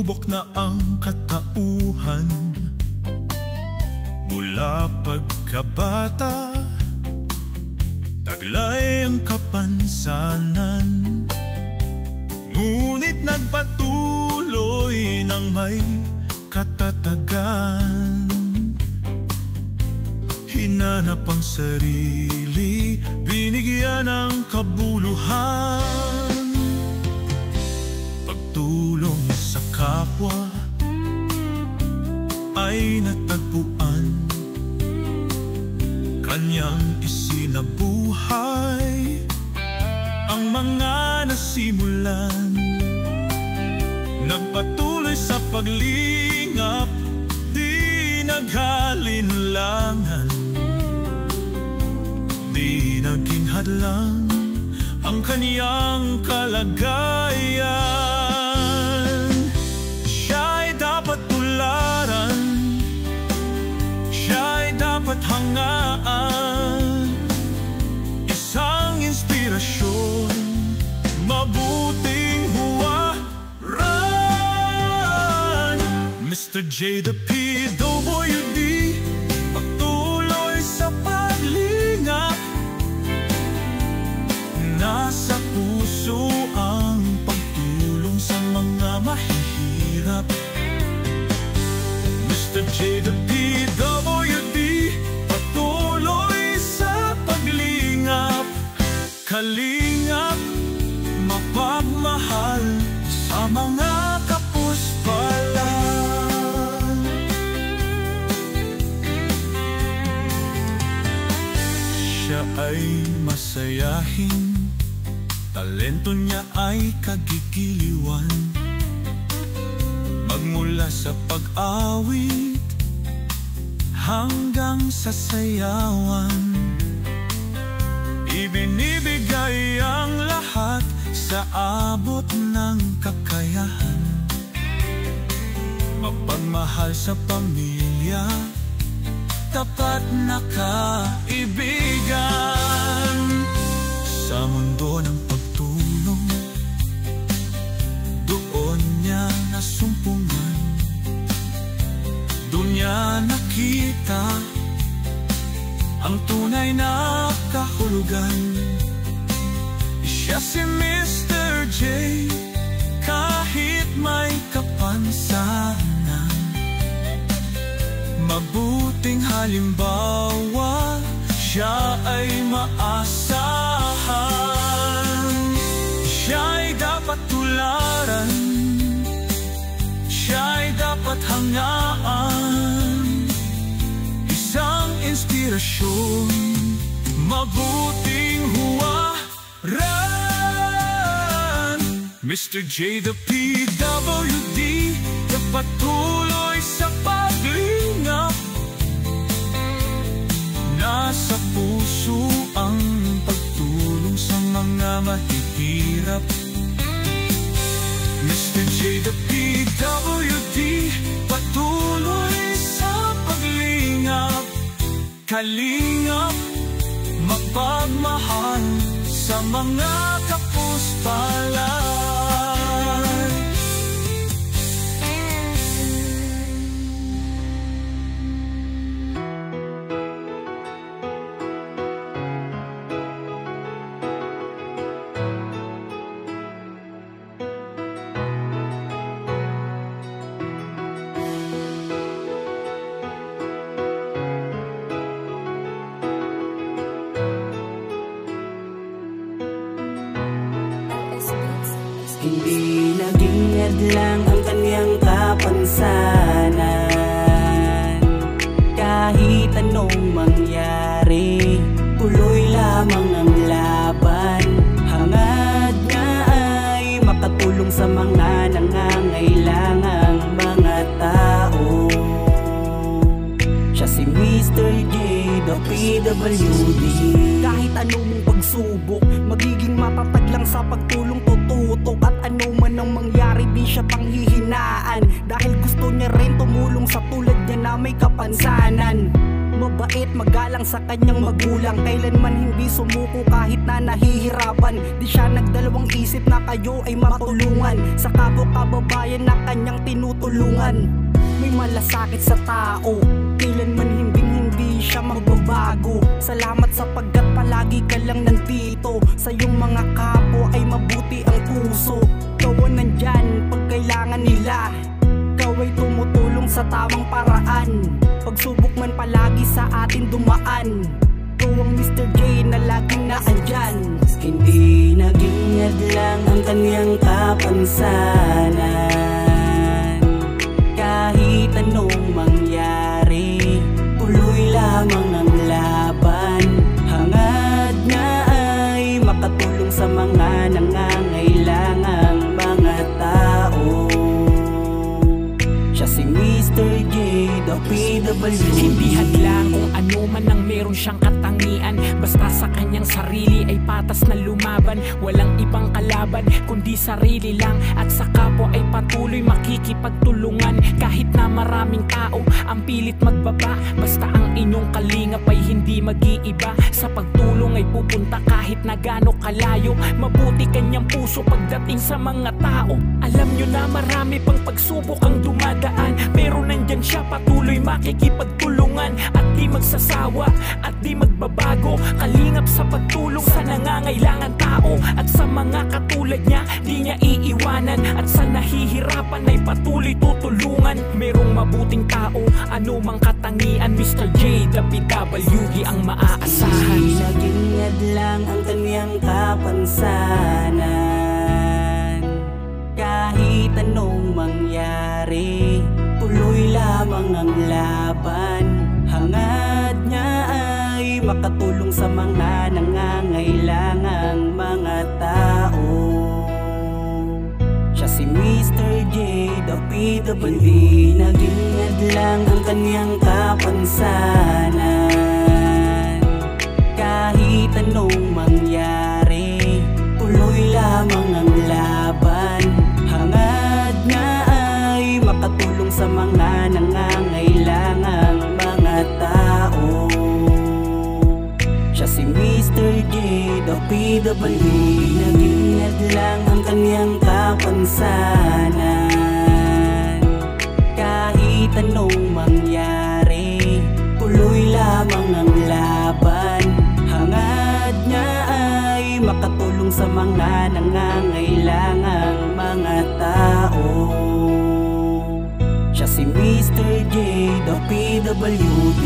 Subok na ang katauhan mula pagkabata, taglay ang kapansanan, ngunit nagpatuloy ng may katatagan. Hinanap ang sarili, binigyan ng kabuluhan, pagtulong sa kapwa ay natagpuan, kanyang isinabuhay ang mga nasimulan. Nagpatuloy sa paglingap, di naghalinlangan, di naging hadlang ang kanyang kalagayan. Siya'y dapat tularan, siya'y dapat hangaan, isang inspirasyon, mabuting huwaran. Mr. J, the PWD, pagtuloy sa paglingap, nasa puso ang pagtulong sa mga mahihirap. Mr. J, the PWD, patuloy sa paglingap, kalingap, mapagmahal sa mga kapuspalan. Siya ay masayahin, talento niya ay kagigiliwan, magmula sa pag-awit hanggang sa sayawan. Ibinibigay ang lahat sa abot ng kakayahan, mapagmahal sa pamilya, tapat na kaibigan. Sa mundo ng pagtulong, doon niya nasumpungan, doon niya nakita ang tunay na kahulugan. Siya si Mr. J, kahit may kapansanan, mabuting halimbawa, siya ay maasahan. Siya'y dapat tularan, siya'y dapat hangaan, isang inspirasyon, mabuting huwaran. Mr. J, the PWD, patuloy sa paglingap, nasa puso ang pagtulong sa mga mahihirap. Mr. J, the PWD, patuloy sa paglingap, kalingap, mapagmahal sa mga kapuspalan. Hindi naging hadlang ang kanyang kapansanan, kahit anong mangyari, tuloy lamang ang laban. Hangad niya ay makatulong sa mga nangangailangang mga tao. Siya si Mr. J, the PWD. Kahit anong pagsubok, magiging matatag lang sa pagtulong, tututok. At ano man ang mangyari, di siya panghihinaan, dahil gusto niya rin tumulong sa tulad niya na may kapansanan. mabait, magalang sa kanyang magulang. Kailanman hindi sumuko kahit na nahihirapan. Di siya nagdalawang isip na kayo ay matulungan sa kapwa-kababayan na kanyang tinutulungan. May malasakit sa tao, kailanman hindi siya magbabago. Salamat sapagkat palagi ka lang nandito. Sa iyong mga kapwa ay mabuti ang puso. Ikaw ang nandyan pag kailangan nila. Ikaw ay tumutulong sa tamang paraan. Pagsubok man palagi sa atin dumaan. Ikaw ang Mr. J na laging naandyan. Hindi naging hadlang ang kanyang kapansanan. Kahit anong mangyari, tuloy lamang ang laban. Hangad niya ay makatulong sa mga nangangailangang mga tao. Siya si Mr. J, the PWD. Hindi hadlang kung ano man ang meron siyang katangian. Basta sa kanyang sarili ay patas na lumaban. Walang ibang kalaban kundi sarili lang. At sa kapwa ay patuloy makikipagtulungan. Kahit na maraming tao ang pilit magbaba, basta ang inyong kalingap ay hindi mag-iiba. Sa pagtulong ay pupunta kahit na gaano kalayo. Mabuti kanyang puso pagdating sa mga tao. Alam nyo na marami pang pagsubok ang dumadaan, pero nandyan siya patuloy makikipagtulungan. At di magsasawa at di magbabago. Kalingap sa pagtulong sa nangangailangan tao. At sa mga katulad niya di niya iiwanan. At sa nahihirapan ay patuloy tutulungan. Merong mabuting tao, ano mang katangian, Mr. J, the PWD ang maaasahan. Hindi naging hadlang ang kanyang kapansanan. Kahit anong mangyari, tuloy lamang ang laban. Hangad niya ay makatulong sa mga nangangailangang mga tao. Siya si Mr. J, the PWD. Naging hadlang ang kanyang kapansanan. Kahit anong mangyari, tuloy lamang ang laban. Hangad niya ay makatulong sa mga nangangailangang mga tao. Siya si Mr. J, the PWD. Naging hadlang ang kanyang kapansanan. Kahit anong mangyari, tuloy lamang ang laban. Hangad niya ay makatulong sa mga nangangailangang mga tao. Siya si Mr. J, the PWD.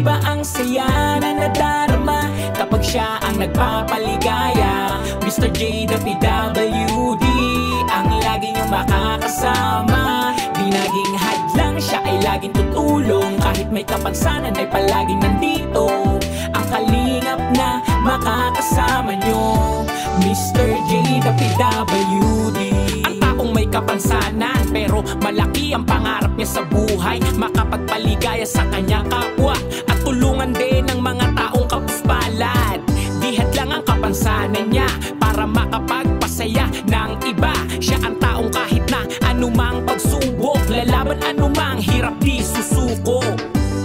Iba ang saya na nadarama kapag siya ang nagpapaligaya. Mr. J, the PWD, ang lagi niyong makakasama. Di naging hadlang, siya ay laging tutulong. Kahit may kapansanan ay palaging nandito. Ang kalingap na makakasama niyo, Mr. J, the PWD. Ang taong may kapansanan pero malaki ang pangarap niya sa buhay. Makapagpaligaya sa kanyang kapwa at tulungan din ng mga taong kapuspalad. Di hadlang ang kapansanan niya para makapagpasaya ng iba. Siya ang taong kahit na anumang pagsubok, lalaban anumang hirap di susuko.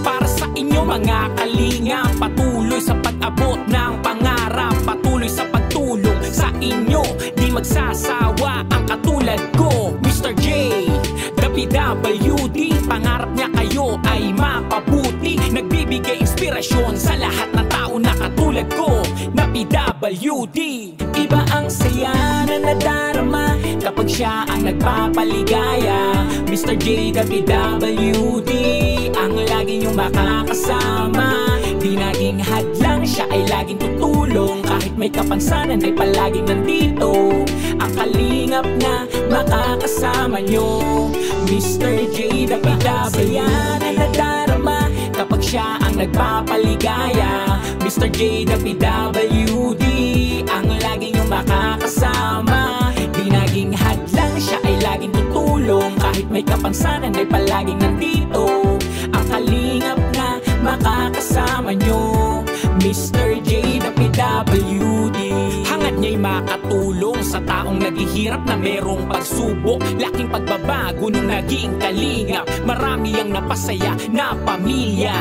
Para sa inyo mga kalinga, patuloy sa pag-abot ng pangarap, patuloy sa pagtulong sa inyo. Di magsasawa ang katulad ko, Mr. J, the PWD. Pangarap niya kayo ay mapabuti. Nagbibigay inspirasyon sa lahat ng tao na katulad ko, na PWD. Iba ang saya na nadarama kapag siya ang nagpapaligaya. Mr. J, the PWD, ang lagi niyong makakasama. Di naging hadlang siya laging tutulong. Kahit may kapansanan ay palaging nandito. Ang kalingap na makakasama nyo, Mr. J, Dapidabalyo. Na nadarama kapag siya ang nagpapaligaya, Mr. J, WD, ang laging yung makakasama. Di naging hadlang, siya ay laging tutulong. Kahit may kapansanan ay palaging nandito. Ang kalingap na makakasama nyo, Mr. J, WD. Hangad niya'y makatulong sa taong naghihirap na merong pagsubok. Laking pagbabago nung naging kalingap. Marami ang napasaya na pamilya,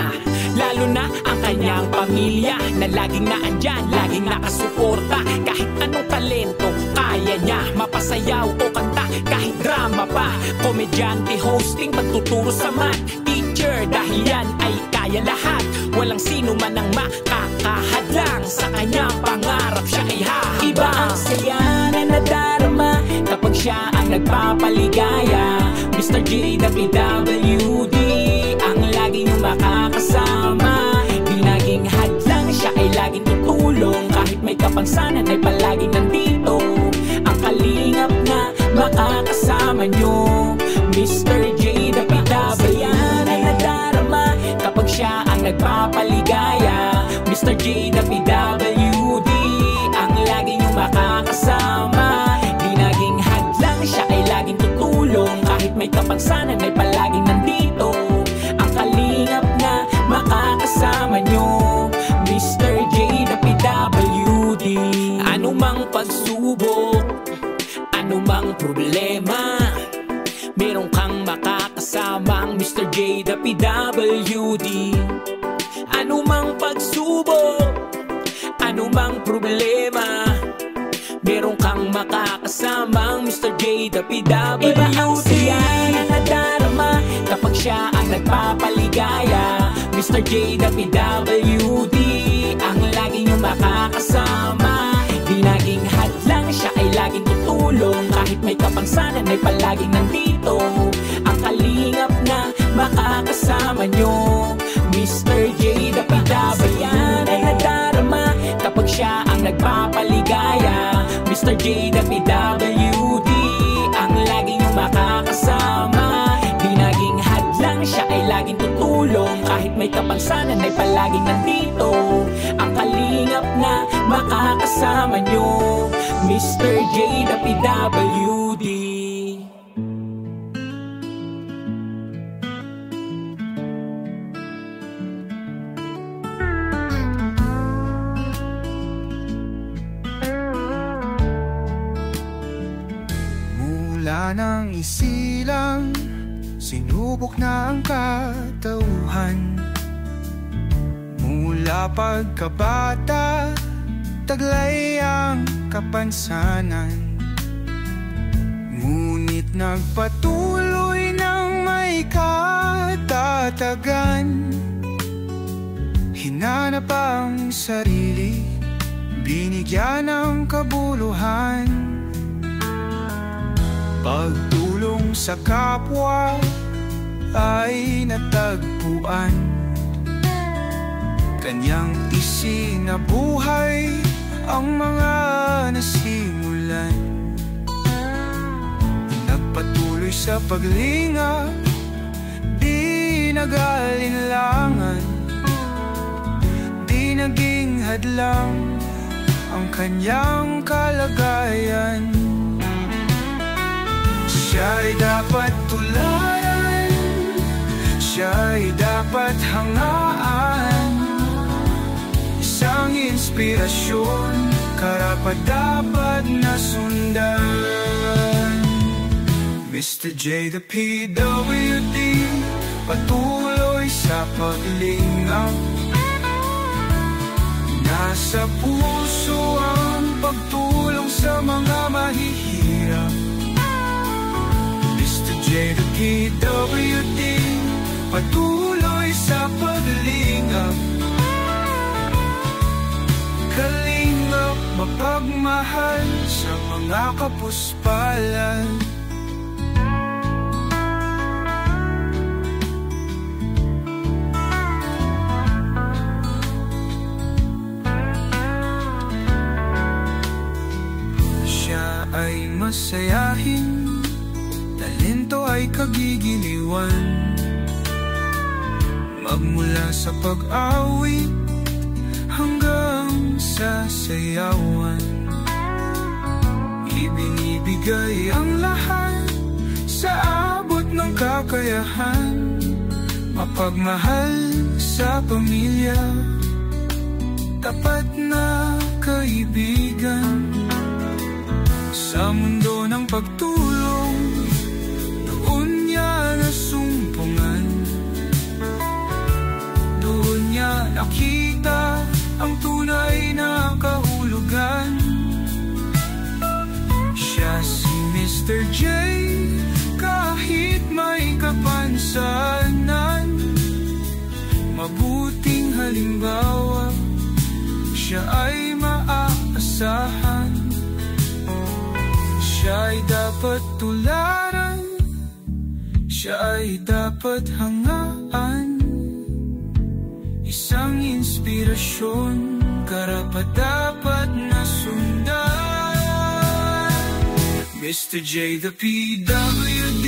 lalo na ang kanyang pamilya, na laging naandyan, laging nakasuporta. Kahit anong talento kaya niya, mapasayaw o kanta, kahit drama pa, komedyante, hosting, pagtuturo sa math, teacher, dahil yan ay kaya lahat. Walang sino man ang makakahadlang sa kanyang pangarap, siya ay hahaba. Iba ang saya na nadarama kapag siya ang nagpapaligaya, Mr. J, WD, ang laging yung makakasama. Di naging hadlang, siya ay laging tutulong. Kahit may kapansanan ay palaging nandito. Ang kalingap na makakasama nyo, Mr. J, WD. Na nadarama kapag siya ang nagpapaligaya, Mr. J, WD, ang laging yung makakasama. Di naging hadlang, siya ay laging tutulong. Kahit may kapansanan ay palaging nandito. Ang kalingap na makakasama nyo, Mr. J, WD. Anumang pagsubok, anumang problema, meron kang makakasamang Mr. J, WD. Anumang pagsubok, anumang problema, meron kang makakasamang Mr. J, WD. Iba ang siya na nadarama kapag siya ang nagpapaligaya, Mr. J, WD, ang laging yung makakasama. Di naging hadlang, siya ay laging tutulong. Kahit may kapansanan ay palaging nandito. Ang kalingap na makakasama nyo, Mr. J, WD. Na nadarama kapag siya ang nagpapaligaya, Mr. J, WD, ang laging yung makakasama. Di naging hadlang, siya ay laging tutulong. Kahit may kapansanan ay palaging nandito. Ang kalingap na makakasama nyo, Mr. J, WD. Mula nang isilang, sinubok na ang katauhan. Mula pagkabata, taglay ang kapansanan. Ngunit nagpatuloy ng may katatagan. Hinanap ang sarili, binigyan ng kabuluhan. Pagtulong sa kapwa ay natagpuan. Kanyang isinabuhay ang mga nasimulan. Nagpatuloy sa paglingap, di nag-alinlangan. Di naging hadlang ang kanyang kalagayan. Siya'y dapat tularan, siya'y dapat hangaan. Isang inspirasyon, karapat-dapat na sundan. Mr. J, the PWD, patuloy sa paglingap. Nasa puso ang pagtulong sa mga mahihirap. Mr. J, the PWD, patuloy sa paglingap. Kalingap, mapagmahal sa mga kapuspalan. masayahin, talento ay kagigiliwan. Magmula sa pag-awit hanggang sa sayawan, ibinibigay ang lahat sa abot ng kakayahan. Mapagmahal sa pamilya, tapat na kaibigan. Sa mundo ng pagtulong, doon niya nasumpungan. Doon niya nakita ang tunay na kahulugan. Siya si Mr. J, kahit may kapansanan. Mabuting halimbawa, siya ay maaasahan. Siya ay dapat tularan, siya ay dapat hangaan. Isang inspirasyon, karapat-dapat na sundan. Mr. J, the PWD,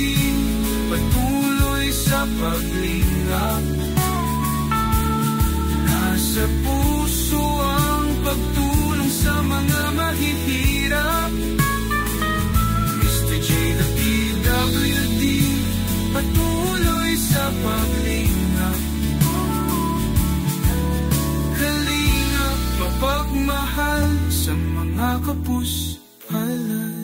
patuloy sa paglingap. Nasa puso ang pagtulong sa mga mahihirap. Mr. J, the PWD, patuloy sa paglingap. Kalingap, mapagmahal sa mga kapuspalad.